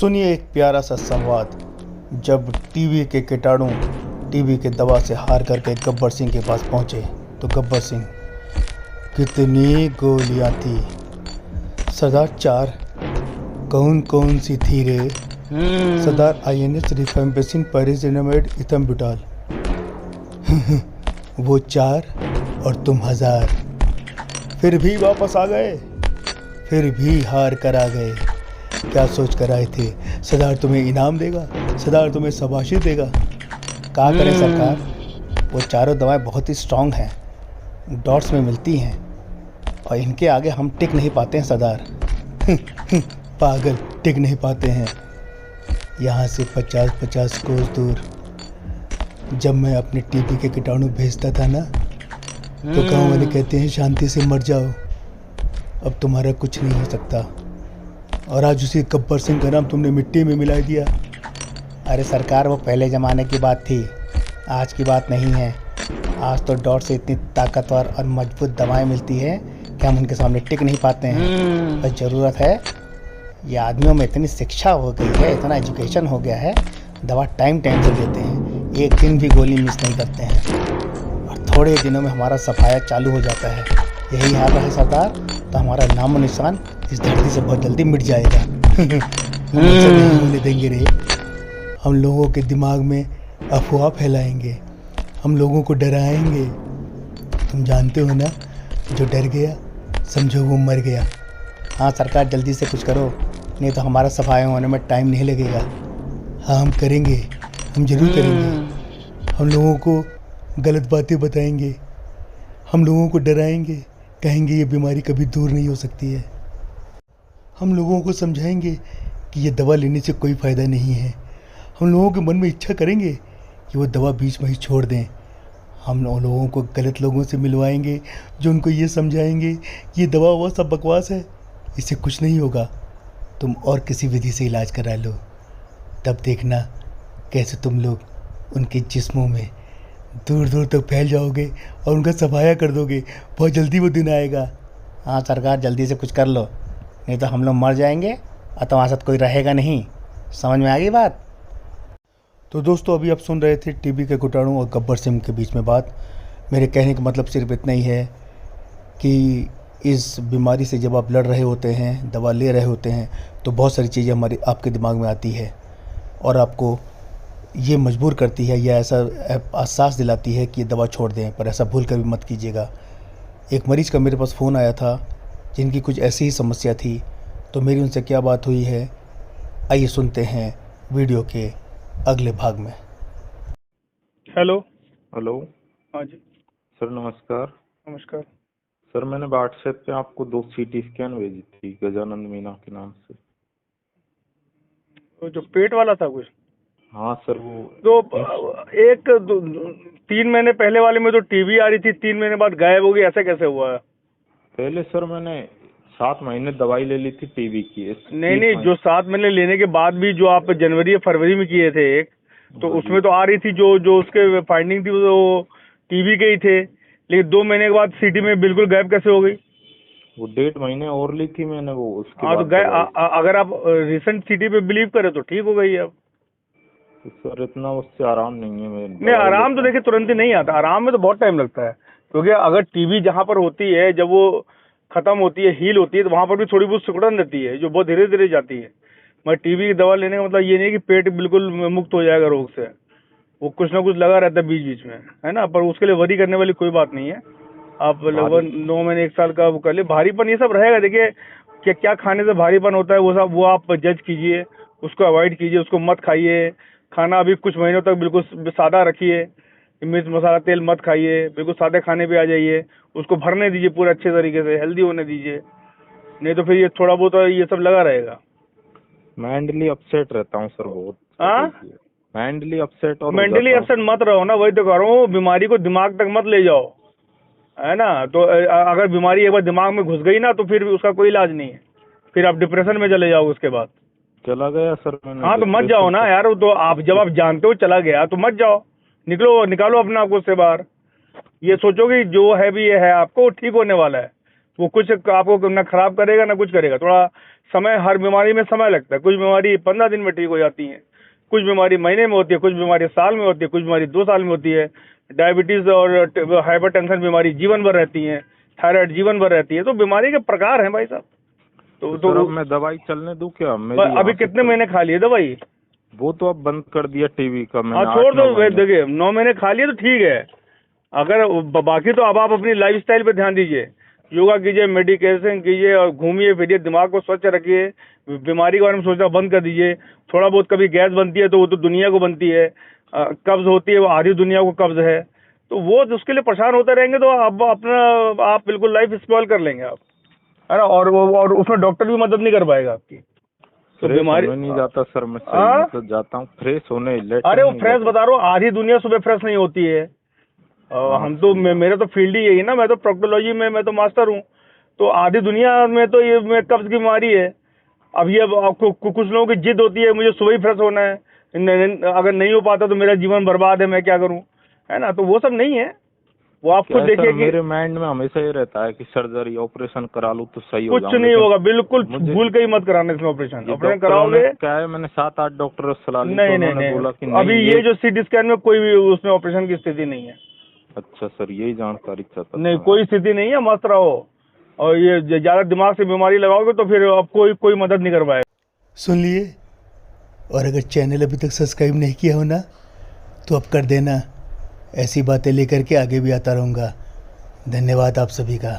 सुनिए एक प्यारा सा संवाद। जब टीबी के कीटाणु टीबी के दवा से हार करके गब्बर सिंह के पास पहुंचे तो गब्बर सिंह, कितनी गोलियां थी सरदार? 4। कौन कौन सी थी रे? सरदार INS रिफेम्पिसिन पायरिजिनामाइड इथेम्बुटाल। वो 4 और तुम 1000। फिर भी वापस आ गए, फिर भी हार कर आ गए। क्या सोच कर आए थे? सरदार तुम्हें इनाम देगा, सरदार तुम्हें शाबाशी देगा। क्या करें सरकार, वो चारों दवाएं बहुत ही स्ट्रांग हैं, डॉट्स में मिलती हैं और इनके आगे हम टिक नहीं पाते हैं सरदार। पागल, टिक नहीं पाते हैं। यहाँ से 50-50 कोस दूर जब मैं अपने टीबी के कीटाणु भेजता था ना, तो गाँव वाले कहते हैं शांति से मर जाओ, अब तुम्हारा कुछ नहीं हो सकता। और आज उसी गब्बर सिंह का नाम तुमने मिट्टी में मिला दिया। अरे सरकार, वो पहले ज़माने की बात थी, आज की बात नहीं है। आज तो डॉट से इतनी ताकतवर और मजबूत दवाएं मिलती है कि हम उनके सामने टिक नहीं पाते हैं। बस ज़रूरत है, ये आदमियों में इतनी शिक्षा हो गई है, इतना एजुकेशन हो गया है, दवा टाइम टाइम से लेते हैं, एक दिन भी गोली मिस नहीं करते हैं और थोड़े दिनों में हमारा सफाया चालू हो जाता है। यही हाल रहा है सरदार, तो हमारा नामो निशान इस धरती से बहुत जल्दी मिट जाएगा। हम ऐसा नहीं होने देंगे रे। हम लोगों के दिमाग में अफवाह फैलाएंगे, हम लोगों को डराएंगे। तुम जानते हो ना, जो डर गया समझो वो मर गया। हाँ सरकार, जल्दी से कुछ करो, नहीं तो हमारा सफाया होने में टाइम नहीं लगेगा। हाँ हम करेंगे, हम जरूर करेंगे। हम लोगों को गलत बातें बताएंगे, हम लोगों को डराएंगे, कहेंगे ये बीमारी कभी दूर नहीं हो सकती है। हम लोगों को समझाएंगे कि ये दवा लेने से कोई फ़ायदा नहीं है। हम लोगों के मन में इच्छा करेंगे कि वो दवा बीच में ही छोड़ दें। हम लोगों को गलत लोगों से मिलवाएंगे जो उनको ये समझाएंगे कि ये दवा वो सब बकवास है, इससे कुछ नहीं होगा, तुम और किसी विधि से इलाज करा लो। तब देखना कैसे तुम लोग उनके जिस्मों में दूर दूर तक फैल जाओगे और उनका सफाया कर दोगे। बहुत जल्दी वो दिन आएगा। हाँ सरकार, जल्दी से कुछ कर लो, नहीं तो हम लोग मर जाएंगे और तुम्हारे साथ कोई रहेगा नहीं। समझ में आ गई बात? तो दोस्तों, अभी आप सुन रहे थे टीबी के कीटाणु और गब्बर सिंह के बीच में बात। मेरे कहने का मतलब सिर्फ इतना ही है कि इस बीमारी से जब आप लड़ रहे होते हैं, दवा ले रहे होते हैं, तो बहुत सारी चीज़ें आपके दिमाग में आती है और आपको ये मजबूर करती है या ऐसा एहसास दिलाती है कि ये दवा छोड़ दें, पर ऐसा भूल कर भी मत कीजिएगा। एक मरीज का मेरे पास फ़ोन आया था जिनकी कुछ ऐसी ही समस्या थी, तो मेरी उनसे क्या बात हुई है, आइए सुनते हैं वीडियो के अगले भाग में। हेलो। हेलो। हाँ जी। सर नमस्कार। नमस्कार। सर मैंने व्हाट्सएप पे आपको 2 CT स्कैन भेजी थी गजानंद मीना के नाम से। तो जो पेट वाला था कुछ? हाँ सर, वो तो 3 महीने पहले वाले में तो टीबी आ रही थी, 3 महीने बाद गायब हो गई, ऐसा कैसे हुआ है? पहले सर मैंने 7 महीने दवाई ले ली थी टीबी की। नहीं, जो 7 महीने लेने के बाद भी जो आप जनवरी या फरवरी में किए थे एक, तो उसमें तो आ रही थी, जो उसके फाइंडिंग थी वो टीबी के ही थे, लेकिन 2 महीने के बाद सिटी में बिल्कुल गायब कैसे हो गई? वो 1.5 महीने और ली थी मैंने वो, उसके हाँ, तो बाद अगर आप रिसेंट सिटी पे बिलीव करें तो ठीक हो गई अब। तो सर इतना उससे आराम नहीं है। नहीं, आराम तो देखिए तुरंत ही नहीं आता, आराम में तो बहुत टाइम लगता है, क्योंकि अगर टीबी जहाँ पर होती है, जब वो खत्म होती है, हील होती है, तो वहाँ पर भी थोड़ी बहुत सिकुड़न रहती है जो बहुत धीरे धीरे जाती है। मगर टीबी की दवा लेने का मतलब ये नहीं कि पेट बिल्कुल मुक्त हो जाएगा रोग से, वो कुछ ना कुछ लगा रहता है बीच बीच में, है ना। पर उसके लिए वरी करने वाली कोई बात नहीं है। आप लगभग 9 महीने 1 साल का वो कर ले। भारीपन ये सब रहेगा, देखिए क्या क्या खाने से भारीपन होता है वो सब वो आप जज कीजिए, उसको अवॉइड कीजिए, उसको मत खाइए। खाना अभी कुछ महीनों तक बिल्कुल सादा रखिए, मिर्च मसाला तेल मत खाइए, बिल्कुल सादे खाने पे आ जाइए, उसको भरने दीजिए पूरे अच्छे तरीके से, हेल्दी होने दीजिए, नहीं तो फिर ये थोड़ा बहुत ये सब लगा रहेगा। मेंटली अपसेट रहता हूँ सर बहुत। हाँ, मेंटली अपसेट और मेंटली अपसेट मत रहो ना, वही तो कह रहा हूँ, बीमारी को दिमाग तक मत ले जाओ, है ना। तो अगर बीमारी एक बार दिमाग में घुस गई ना, तो फिर उसका कोई इलाज नहीं है, फिर आप डिप्रेशन में चले जाओगे उसके बाद। चला गया सर मैंने। हाँ, तो मत जाओ ना यार, तो आप जब आप जानते हो चला गया तो मत जाओ, निकालो अपने आप को उससे बाहर। ये सोचो कि जो है भी ये है, आपको ठीक होने वाला है, वो कुछ आपको ना खराब करेगा ना कुछ करेगा। थोड़ा समय, हर बीमारी में समय लगता है। कुछ बीमारी 15 दिन में ठीक हो जाती है, कुछ बीमारी महीने में होती है, कुछ बीमारी साल में होती है, कुछ बीमारी 2 साल में होती है। डायबिटीज और हाइपरटेंशन बीमारी जीवन भर रहती है, थायराइड जीवन भर रहती है। तो बीमारी के प्रकार हैं भाई साहब। तो सर अब मैं दवाई चलने दूं क्या? मेरी अभी कितने महीने खा लिए दवाई? वो तो अब बंद कर दिया टीवी का मैंने। हाँ छोड़ दो, देखिए 9 महीने खा लिए तो ठीक है। अगर बाकी तो अब आप अपनी लाइफस्टाइल पे ध्यान दीजिए, योगा कीजिए, मेडिटेशन कीजिए और घूमिए फिरिए, दिमाग को स्वच्छ रखिए, बीमारी के बारे में सोचना बंद कर दीजिए। थोड़ा बहुत कभी गैस बनती है तो वो तो दुनिया को बनती है, कब्ज होती है वो आधी दुनिया को कब्ज है, तो वो उसके लिए परेशान होते रहेंगे तो आप बिल्कुल लाइफ स्पॉइल कर लेंगे आप, है ना। और उसमें डॉक्टर भी मदद नहीं कर पाएगा आपकी। तो बीमारी नहीं जाता सर मैं, तो जाता हूँ फ्रेश होने। अरे वो फ्रेश बता रहा हूँ, आधी दुनिया सुबह फ्रेश नहीं होती है। हम तो मेरा तो फील्ड ही यही ना, मैं तो प्रोक्टोलॉजी में मैं तो मास्टर हूँ। तो आधी दुनिया में तो ये कब्ज की बीमारी है। अब ये आपको कुछ लोगों की जिद होती है मुझे सुबह ही फ्रेश होना है, अगर नहीं हो पाता तो मेरा जीवन बर्बाद है, मैं क्या करूँ, है ना। तो वो सब नहीं है, वो आप खुद देखिए। मेरे माइंड में हमेशा ये रहता है कि सर्जरी ऑपरेशन करा लूं तो सही हो कुछ नहीं होगा, बिल्कुल भूल के ही मत कराना इसमें ऑपरेशन कराओगे। क्या है, मैंने 7-8 डॉक्टर से सलाह ली, नहीं बोला कि अभी ये जो सीटी स्कैन में कोई भी उसमें ऑपरेशन की स्थिति नहीं है। अच्छा सर, यही जानकारी चाहता था। नहीं कोई स्थिति नहीं है, मस्त रहो। और ये ज्यादा दिमाग से बीमारी लगाओगे तो फिर आपको कोई मदद नहीं कर पाएगा। सुन लिए। और अगर चैनल अभी तक सब्सक्राइब नहीं किया हो ना तो अब कर देना। ऐसी बातें लेकर के आगे भी आता रहूँगा। धन्यवाद आप सभी का।